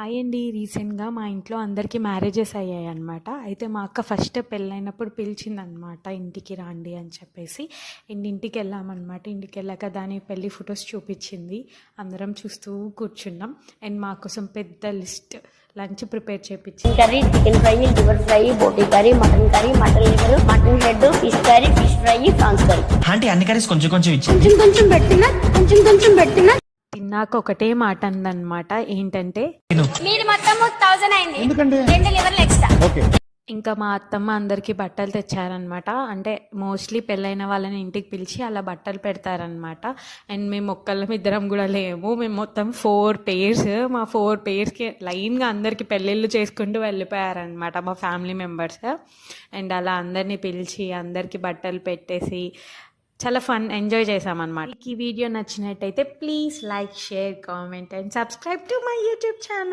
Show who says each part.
Speaker 1: Hi అండి. రీసెంట్‌గా మా ఇంట్లో అందరికీ మ్యారేజెస్ అయ్యాయన్నమాట. అయితే మా అక్క ఫస్ట్ పెళ్ళైనప్పుడు పిలిచిందనమాట ఇంటికి రండి అని చెప్పేసి. అండ్ ఇంటికెళ్ళామన్నమాట. ఇంటికెళ్ళాక దాని పెళ్లి ఫొటోస్ చూపించింది. అందరం చూస్తూ కూర్చున్నాం. అండ్ మా కోసం పెద్ద లిస్ట్ లంచ్ ప్రిపేర్ చేపించింది.
Speaker 2: Curry, chicken fry, liver fry, boti curry, mutton liver, mutton head, fish curry, fish fry, prawns curry.
Speaker 3: Aunty అన్ని కర్రీస్ కొంచెం కొంచెం ఇచ్చింది.
Speaker 2: కొంచెం పెట్టినా
Speaker 1: తిన్నాక ఒకటే మాట అందనమాట. ఏంటంటే
Speaker 2: మీరు మొత్తం 1000 అయింది. ఎందుకంటే 2 లివర్లు ఎక్స్ట్రా.
Speaker 1: ఇంకా మా అత్తమ్మ అందరికీ బట్టలు తెచ్చారనమాట. అంటే మోస్ట్లీ పెళ్ళైన వాళ్ళని ఇంటికి పిలిచి అలా బట్టలు పెడతారనమాట. అండ్ మేము ఇద్దరం కూడా లేము. మేము మొత్తం 4 పేర్స్. మా 4 పేర్స్కి లైన్గా అందరికీ పెళ్ళిళ్ళు చేసుకుంటూ వెళ్ళిపోయారనమాట మా ఫ్యామిలీ మెంబర్స్. అండ్ అలా అందరినీ పిలిచి అందరికీ బట్టలు పెట్టేసి చాలా ఎంజాయ్ చేసామన్నమాట. ఈ వీడియో నచ్చినట్టయితే please like, share, comment and subscribe to my YouTube channel.